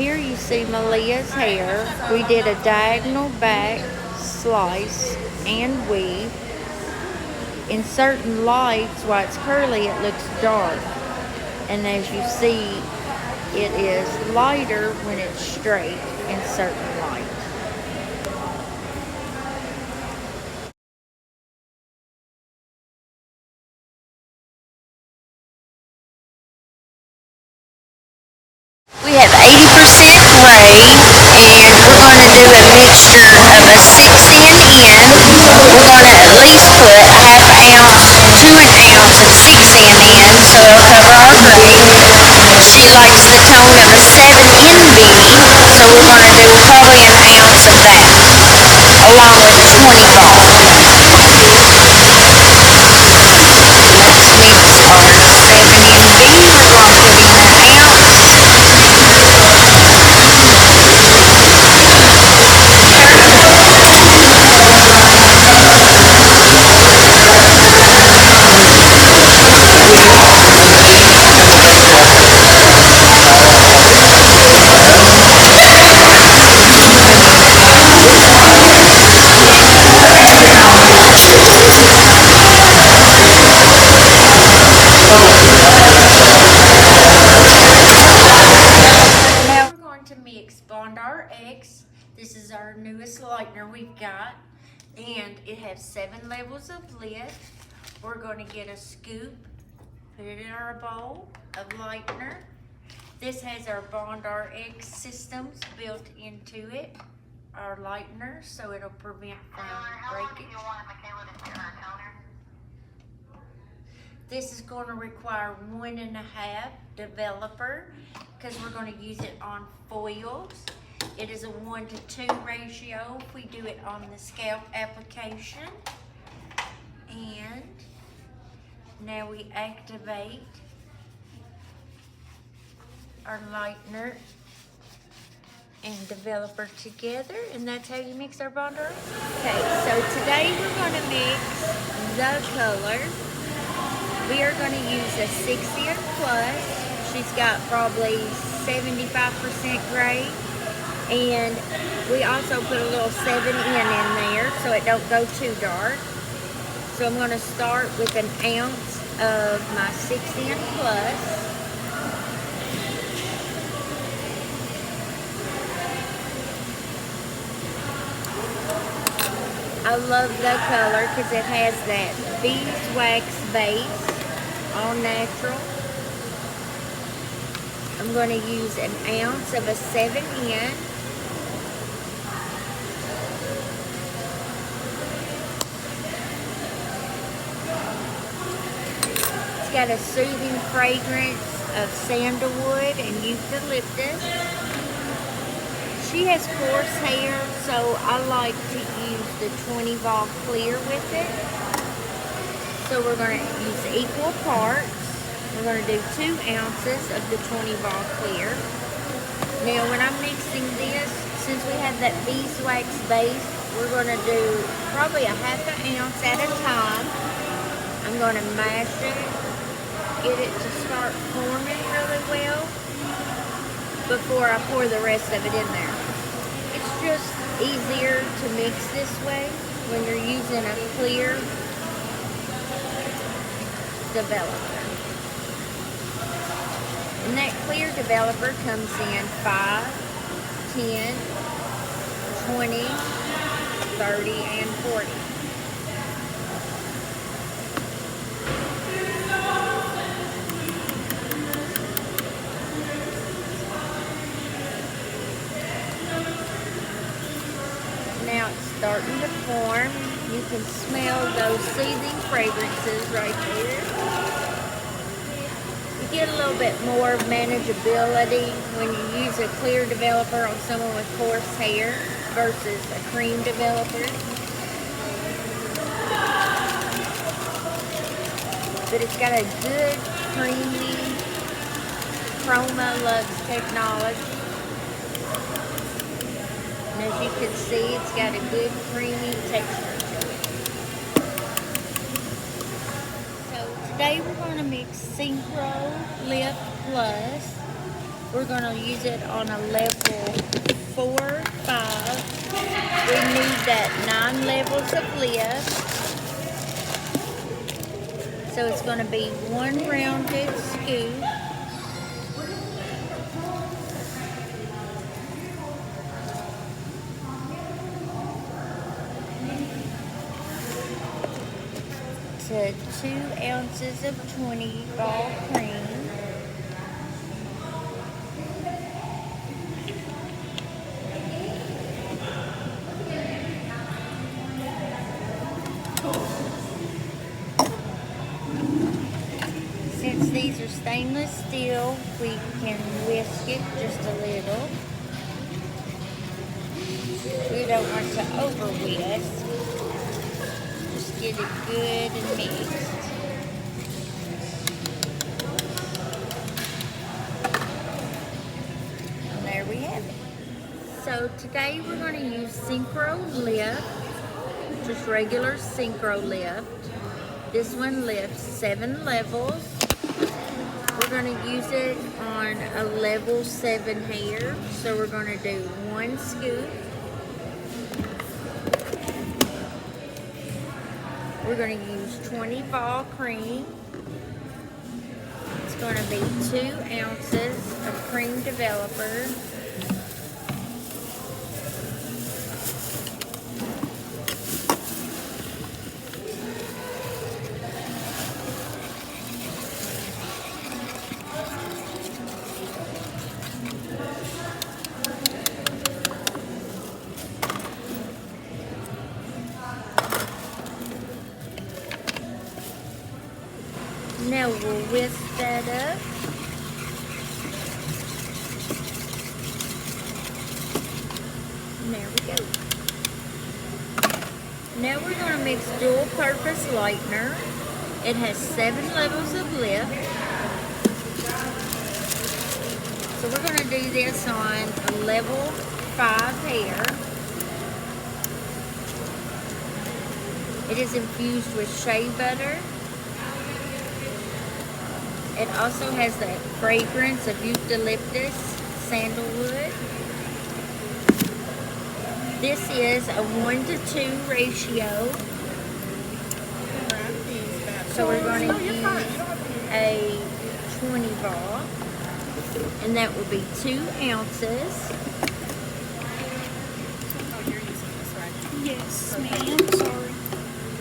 Here you see Malia's hair. We did a diagonal back slice and weave. In certain lights, while it's curly, it looks dark. And as you see, it is lighter when it's straight in certain lights. We have 80% gray, and we're going to do a mixture of a 6-in in. We're going to at least put half ounce to an ounce of 6-in in, so it'll cover our gray. She likes the tone of a 7-NB, so we're going to do probably an ounce of that, along with 20 ball. Next mix our 7-NB. We're going to put in an ounce. To mix Bondar X. This is our newest lightener we've got, and it has 7 levels of lift. We're going to get a scoop, put it in our bowl of lightener. This has our Bondar X systems built into it, our lightener, so it'll prevent from breakage. This is going to require 1.5 developer because we're going to use it on foils. It is a 1-to-2 ratio if we do it on the scalp application. And now we activate our lightener and developer together, and that's how you mix our Bondar. Okay, so today we're going to mix the color. We are going to use a 6-in plus. She's got probably 75% gray. And we also put a little 7-in in there so it don't go too dark. So I'm going to start with an ounce of my 6-in plus. I love the color because it has that beeswax base. All natural. I'm going to use an ounce of a 7-in. It's got a soothing fragrance of sandalwood and eucalyptus. She has coarse hair, so I like to use the 20 vol clear with it. So we're going to use equal parts. We're going to do 2 ounces of the 20 vol clear. Now when I'm mixing this, since we have that beeswax base, we're going to do probably a ½ ounce at a time. I'm going to mash it, get it to start forming really well before I pour the rest of it in there. It's just easier to mix this way when you're using a clear developer. And that clear developer comes in 5, 10, 20, 30, and 40. Now it's starting to form. You can smell those soothing fragrances right there. You get a little bit more manageability when you use a clear developer on someone with coarse hair versus a cream developer. But it's got a good creamy Chroma Lux technology. And as you can see, it's got a good creamy texture to it. So today we're going to mix Synchro Lift Plus. We're going to use it on a level 4, 5. We need that 9 levels of lift. So it's going to be 1 rounded scoop. To 2 ounces of 20 ball cream. Since these are stainless steel, we can whisk it just a little. We don't want to over whisk. Just get it good and mixed. And there we have it. So today we're going to use Synchro Lift, just regular Synchro Lift. This one lifts 7 levels. We're going to use it on a level 7 hair. So we're going to do 1 scoop. We're going to use 20 ball cream. It's going to be 2 ounces of cream developer. Now we'll whisk that up. And there we go. Now we're going to mix dual purpose lightener. It has 7 levels of lift. So we're going to do this on a level 5 hair. It is infused with shea butter. It also has that fragrance of eucalyptus, sandalwood. This is a 1-to-2 ratio. So we're going to use a 20 ball, and that will be 2 ounces. Oh, you're using this, right? Yes, ma'am. Sorry.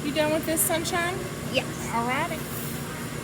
You done with this, Sunshine? Yes. Alrighty.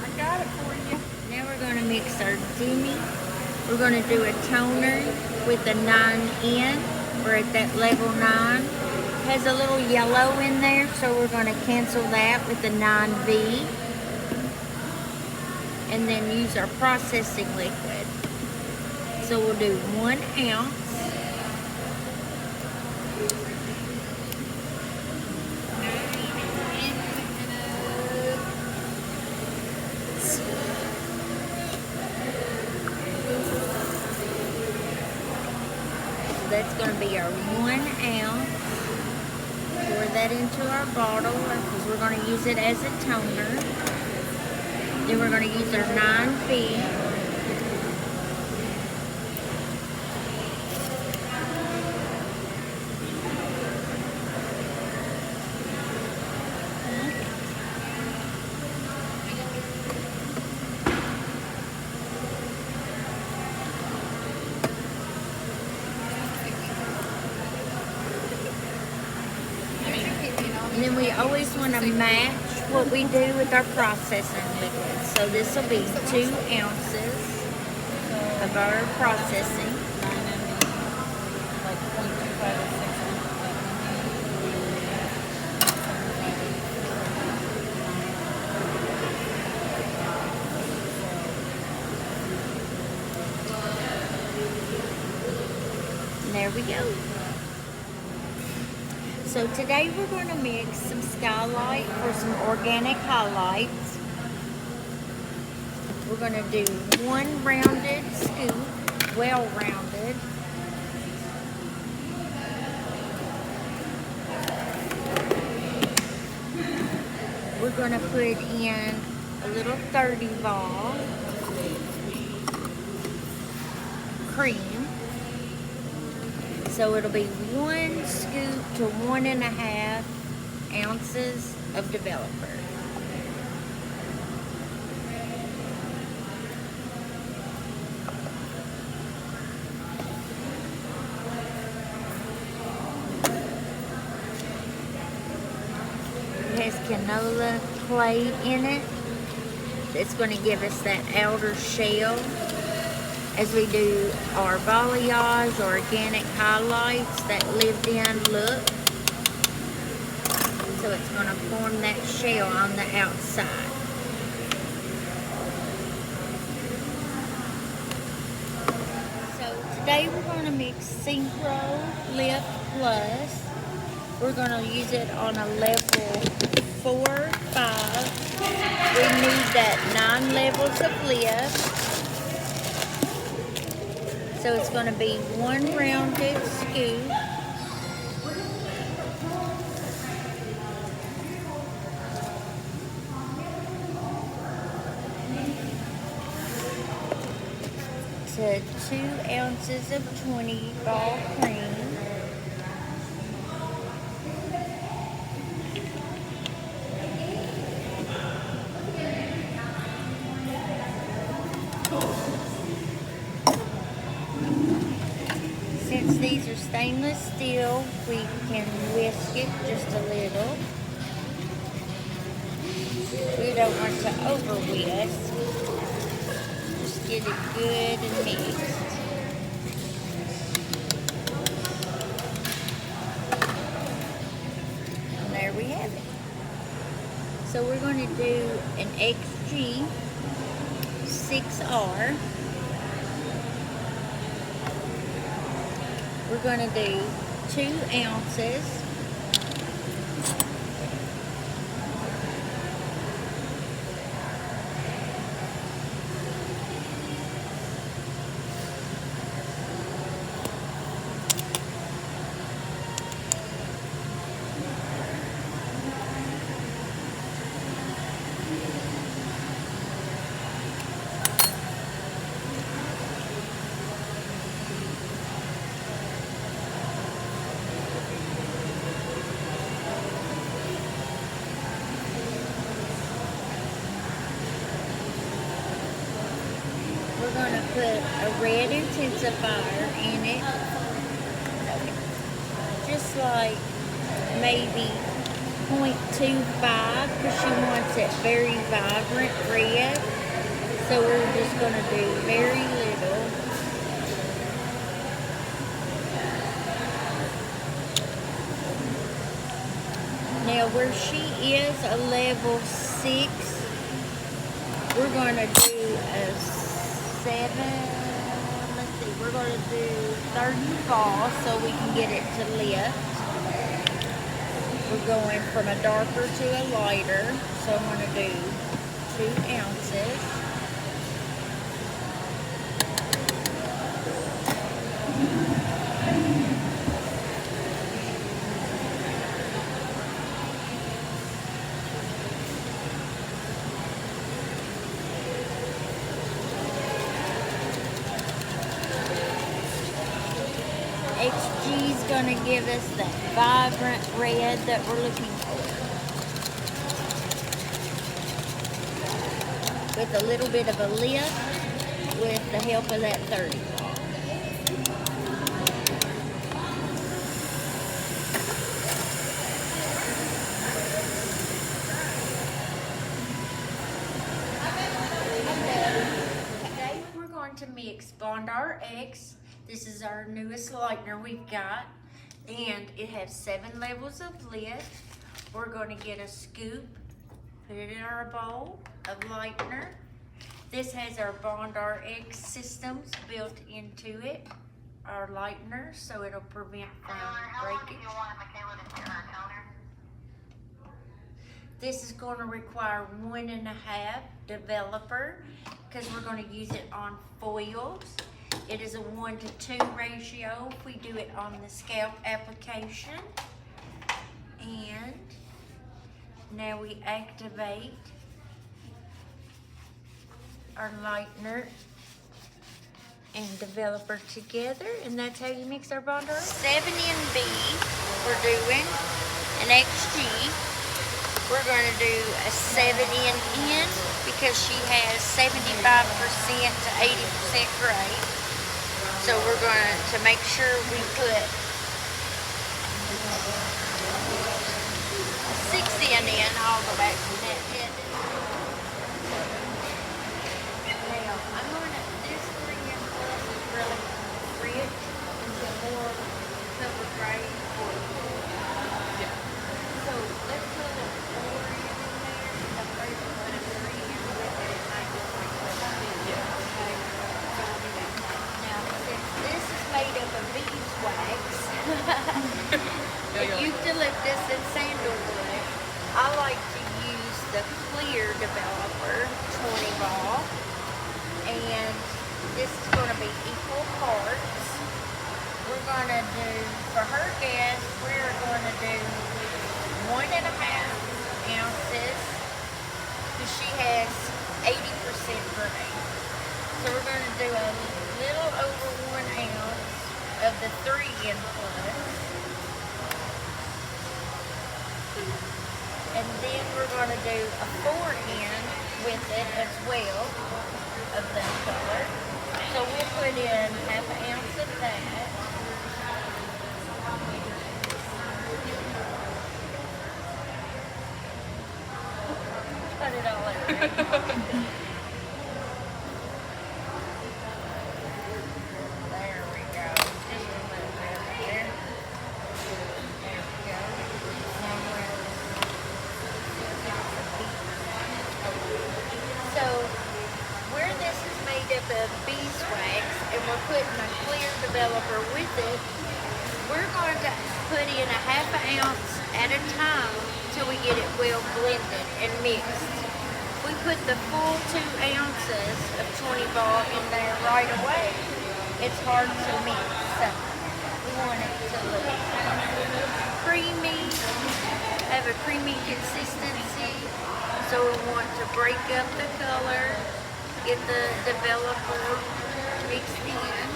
I got it for you. Now we're going to mix our demi. We're going to do a toner with a 9N. We're at that level 9. It has a little yellow in there, so we're going to cancel that with the 9V. And then use our processing liquid. So we'll do 1 ounce. That's going to be our 1 ounce. Pour that into our bottle because we're going to use it as a toner. Then we're going to use our 9V. And then we always want to match what we do with our processing liquid. So this will be 2 ounces of our processing. Like 0.25 or 6. And there we go. So today we're going to mix some skylight for some organic highlights. We're going to do 1 rounded scoop, well rounded. We're going to put in a little 30 ball. cream. So it'll be 1 scoop to 1.5 ounces of developer. It has canola clay in it. It's going to give us that outer shell as we do our balayage, organic highlights, that lived in look. So it's going to form that shell on the outside. So today we're going to mix Synchro Lift Plus. We're going to use it on a level 4, 5. We need that 9 levels of lift. So it's going to be 1 rounded scoop. To 2 ounces of 20 ball cream. Since these are stainless steel, we can whisk it just a little. We don't want to over whisk. Just get it good and mixed. And there we have it. So we're going to do an XG 6R. We're going to do 2 ounces. We're going to put a red intensifier in it, just like maybe 0.25, because she wants it very vibrant red. So we're just going to do very little. Now where she is a level 6, we're going to do a 7, let's see, we're going to do 30 balls so we can get it to lift. We're going from a darker to a lighter, so I'm going to do 2 ounces. HG is going to give us that vibrant red that we're looking for, with a little bit of a lift with the help of that 30. Today we're going to mix Bondar X. This is our newest lightener we've got, and it has 7 levels of lift. We're going to get a scoop, put it in our bowl of lightener. This has our Bondar X systems built into it, our lightener, so it'll prevent from breakage. This is going to require 1.5 developer because we're going to use it on foils. It is a 1-to-2 ratio if we do it on the scalp application. And now we activate our lightener and developer together, and that's how you mix our bonder. 7NB, we're doing an XG. We're going to do a 7NN because she has 75% to 80% gray. So we're going to make sure we put 6N in all the way from that end. Now, I'm going to, this 3N plus is really rich into more cover gray. So let's put a 4N in there. I'm afraid to put a 3N with it. It might look like that. Okay. So we'll do that. Now, since this is made up of beeswax, eucalyptus, and sandalwood, I like to use the clear developer 20 ball, and this is going to be equal parts. We're going to do, for her gas, we're going to do 1.5 ounces, because she has 80% gray. So we're going to do a little over 1 ounce of the 3N plus. And then we're going to do a 4N with it as well of that color. So we'll put in 1/2 ounce of that. Put it all in there. There we go. Just a little bit there. There we go. Now so, where this is made up of beeswax and we're putting a clear developer with it, we're going to put in 1/2 ounce at a time till we get it well blended and mixed. We put the full 2 ounces of 20 ball in there right away. It's hard to mix, so we want it to look creamy, have a creamy consistency. So we want to break up the color, get the developer mixed in.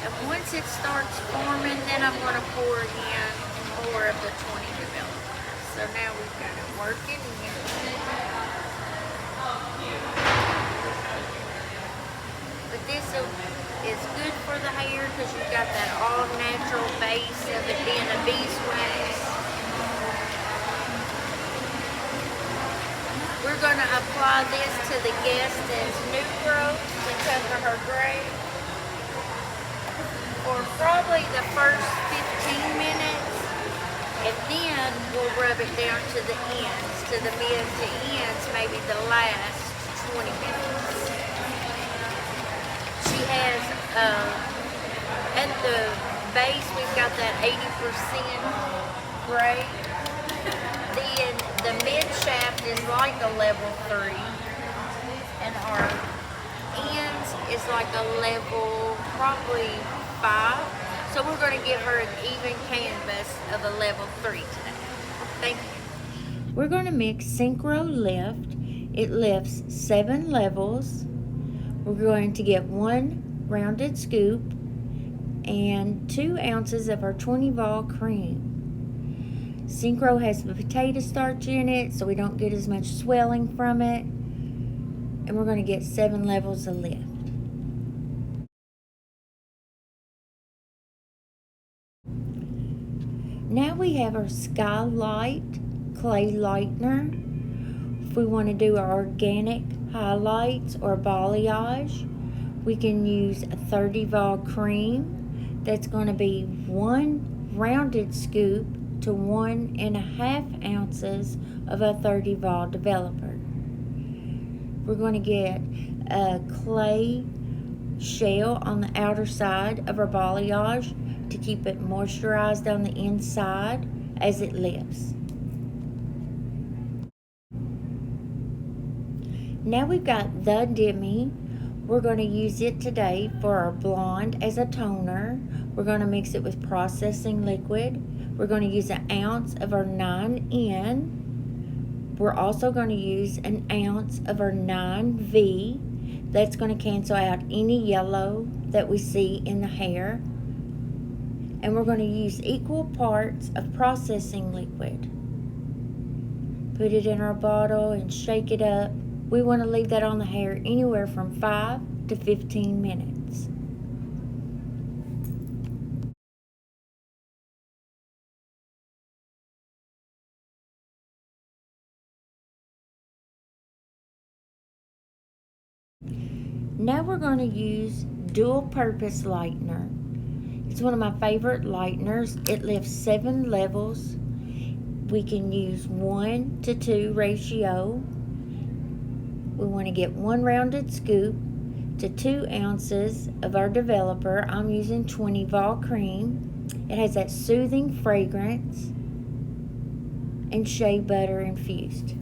And once it starts forming, then I'm going to pour in more of the 20 developer. So now we've got it working in. But this is good for the hair because you've got that all natural base of it being a beeswax. We're going to apply this to the guest as new growth to cover her gray for probably the first 15 minutes, and then we'll rub it down to the ends, to the mid to ends, maybe the last 20 minutes. She has, at the base, we've got that 80% gray. Then the mid shaft is like a level 3, and our ends is like a level probably 5. So we're going to give her an even canvas of a level 3 today. Thank you. We're going to mix Synchro Lift. It lifts 7 levels. We're going to get 1 rounded scoop and 2 ounces of our 20 ball cream. Synchro has the potato starch in it, so we don't get as much swelling from it. And we're going to get 7 levels of lift. Now we have our Skylight Clay Lightener. If we want to do our organic highlights or balayage, we can use a 30 vol cream. That's going to be 1 rounded scoop to 1.5 ounces of a 30 vol developer. We're going to get a clay shell on the outer side of our balayage to keep it moisturized on the inside as it lifts. Now we've got the Demi. We're going to use it today for our blonde as a toner. We're going to mix it with processing liquid. We're going to use 1 ounce of our 9N. We're also going to use 1 ounce of our 9V. That's going to cancel out any yellow that we see in the hair. And we're going to use equal parts of processing liquid. Put it in our bottle and shake it up. We want to leave that on the hair anywhere from 5 to 15 minutes. Now we're going to use dual purpose lightener. It's one of my favorite lighteners. It lifts 7 levels. We can use 1:2 ratio. We want to get 1 rounded scoop to 2 ounces of our developer. I'm using 20 vol cream. It has that soothing fragrance and shea butter infused.